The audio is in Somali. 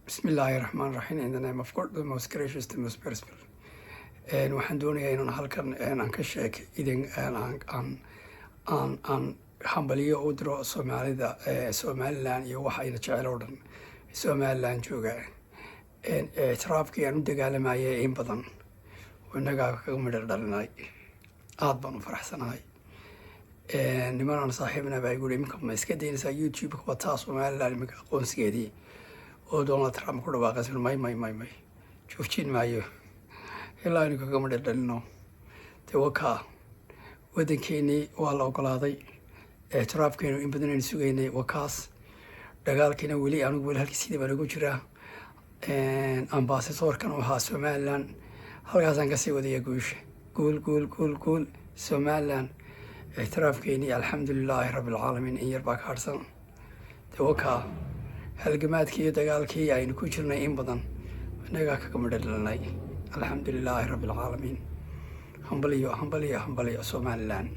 Bismillahirrahmanirrahim. In the name of God, the most gracious, the most merciful. Waxaan doonayaa inaan halkan aan ka sheeko idin aan hambaliyo u diro Soomaalida Somaliland iyo waxa ay jecel oo dhan Somaliland jooga eetraafkii aan u dagaalamayay in badan wanaga kaga midho dhalinay aad baan u faraxsanahay niman saaxiibna baa igu iminka ma iska daynaysaa YouTube ka wata Somaliland imika aqoonsigeedii oo Donald Trump ku dhawaaqay may joojin maayo ilaa inuu kaga midho dhalino waka wadankeennii waa la ogolaaday eetraafkeenu in badan aynu sugaynay wakaas dagaalkiina weli halkiisii baan ugu jiraa ambassadorkan oo ahaa Somaliland halkaasaan kasii wadaya guusha guul Somaliland eetraafkeennii alxamdulilaahi rabbilcaalamiin in yar baa ka harsan waka halgamaadkii iyo dagaalkii aynu ku jirnay in badan inagaa kaga midho dhalinay alxamdulilaahi rabbilcaalamiin hambaliyo Somaliland